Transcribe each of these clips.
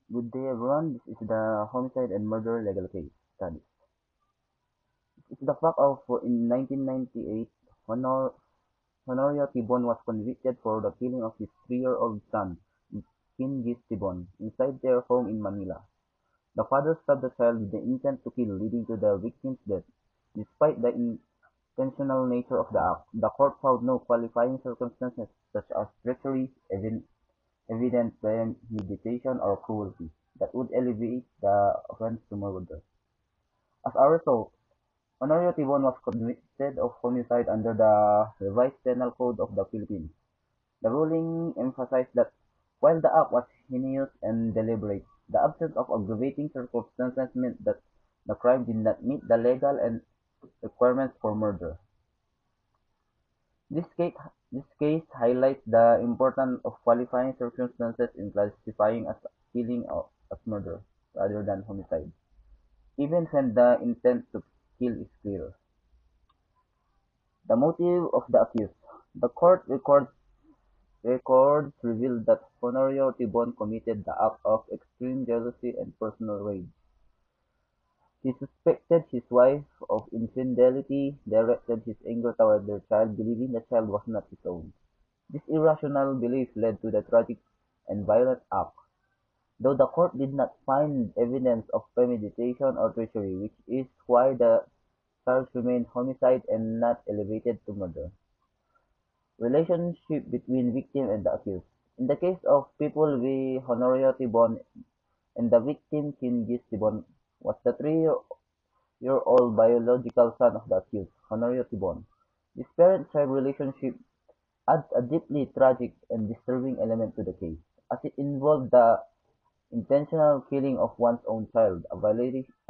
Good day, everyone. This is the Homicide and Murder Legal Case Studies. It's the fact of in 1998, Honorio Tibon was convicted for the killing of his 3-year-old son, Kingis Tibon, inside their home in Manila. The father stabbed the child with the intent to kill, leading to the victim's death. Despite the intentional nature of the act, the court found no qualifying circumstances such as treachery, evident premeditation, or cruelty that would elevate the offense to murder. As a result, Honorio Tibon was convicted of homicide under the Revised Penal Code of the Philippines. The ruling emphasized that while the act was heinous and deliberate, the absence of aggravating circumstances meant that the crime did not meet the legal and requirements for murder. This case, this case highlights the importance of qualifying circumstances in classifying as killing as murder rather than homicide, even when the intent to kill is clear. The motive of the accused. The court records reveal that Honorio Tibon committed the act of extreme jealousy and personal rage. He suspected his wife of infidelity, directed his anger toward their child, believing the child was not his own. This irrational belief led to the tragic and violent act, though the court did not find evidence of premeditation or treachery, which is why the charge remained homicide and not elevated to murder. Relationship between victim and the accused. In the case of People v. Honorio Tibon and the victim Kim Gis Tibon was the 3-year-old biological son of the accused, Honorio Tibon. This parent-child relationship adds a deeply tragic and disturbing element to the case, as it involved the intentional killing of one's own child, a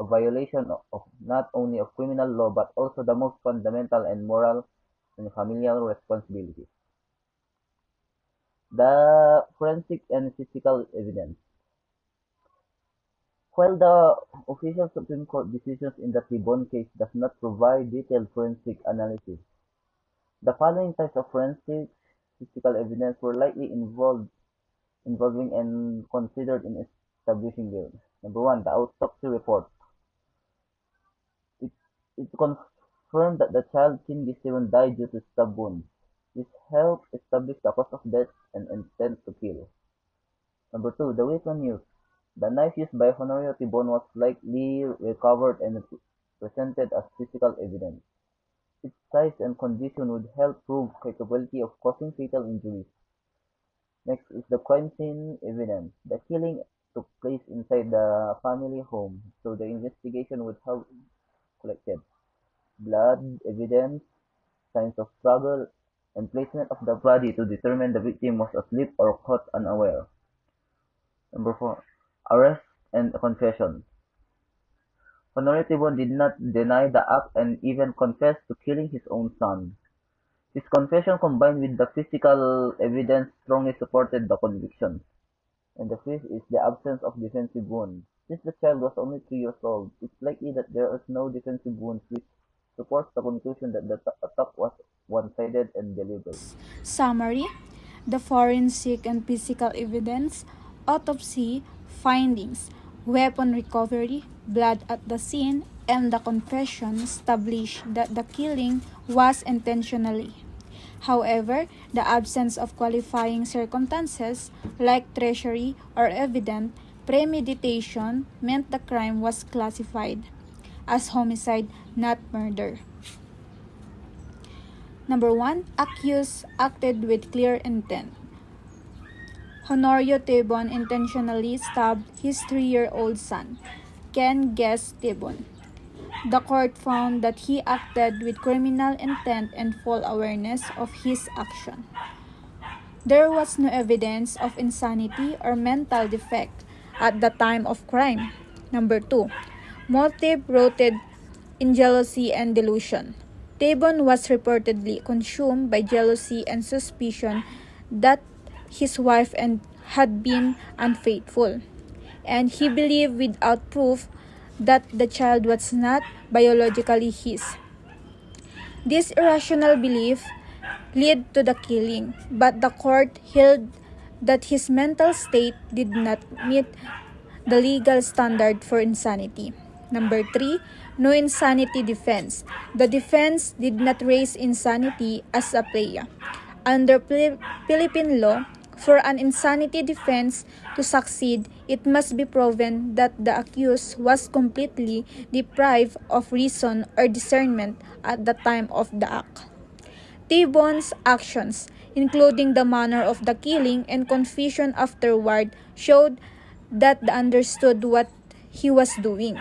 violation of not only of criminal law but also the most fundamental and moral and familial responsibilities. The forensic and physical evidence. While the official Supreme Court decisions in the Tibon case does not provide detailed forensic analysis, the following types of forensic physical evidence were likely involving and considered in establishing guilt. Number one, the autopsy report. It, it confirmed that the child Kim Gisiwon died due to stab wounds. This helped establish the cause of death and intent to kill. Number two, the weapon used. The knife used by Honorio Tibon was likely recovered and presented as physical evidence. Its size and condition would help prove capability of causing fatal injuries. Next is the crime scene evidence. The killing took place inside the family home, so the investigation would have collected blood evidence, signs of struggle, and placement of the body to determine the victim was asleep or caught unaware. Number four, arrest and confession. Honoré Tibon did not deny the act and even confessed to killing his own son. His confession combined with the physical evidence strongly supported the conviction. And the fifth is the absence of defensive wounds. Since the child was only 3 years old, it's likely that there is no defensive wounds, which supports the conclusion that the attack was one-sided and deliberate. Summary: the forensic and physical evidence, autopsy findings, weapon recovery, blood at the scene, and the confession establish that the killing was intentionally. However, the absence of qualifying circumstances like treachery or evident premeditation meant the crime was classified as homicide, not murder. Number 1. Accused acted with clear intent. Honorio Tibon intentionally stabbed his 3-year-old son, Ken Guess Tibon. The court found that he acted with criminal intent and full awareness of his action. There was no evidence of insanity or mental defect at the time of crime. Number 2. Motive rooted in jealousy and delusion. Tibon was reportedly consumed by jealousy and suspicion that his wife had been unfaithful, and he believed without proof that the child was not biologically his. This irrational belief led to the killing, but the court held that his mental state did not meet the legal standard for insanity. Number 3, no insanity defense. The defense did not raise insanity as a plea. Under Philippine law, for an insanity defense to succeed, it must be proven that the accused was completely deprived of reason or discernment at the time of the act. T-Bon's actions, including the manner of the killing and confusion afterward, showed that he understood what he was doing.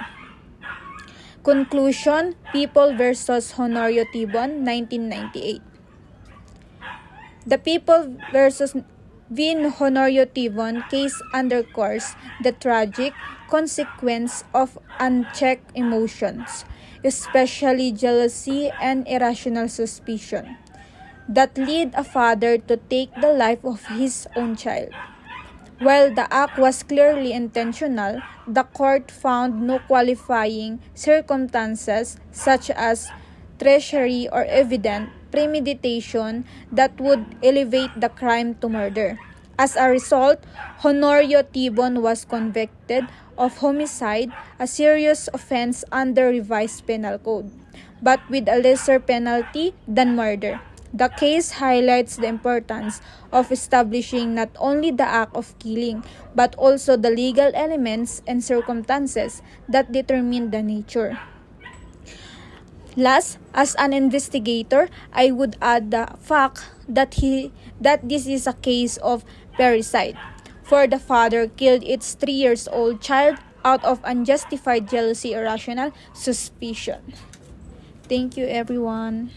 Conclusion, People versus Honorio T-Bon, 1998. The People versus Vin Honorio T-Bon case underscores the tragic consequence of unchecked emotions, especially jealousy and irrational suspicion, that lead a father to take the life of his own child. While the act was clearly intentional, the court found no qualifying circumstances such as treachery or evident premeditation that would elevate the crime to murder. As a result, Honorio Tibon was convicted of homicide, a serious offense under revised penal code, but with a lesser penalty than murder. The case highlights the importance of establishing not only the act of killing, but also the legal elements and circumstances that determine the nature. Last, as an investigator, I would add the fact that this is a case of parricide. For the father killed its 3-year-old child out of unjustified jealousy or rational suspicion. Thank you, everyone.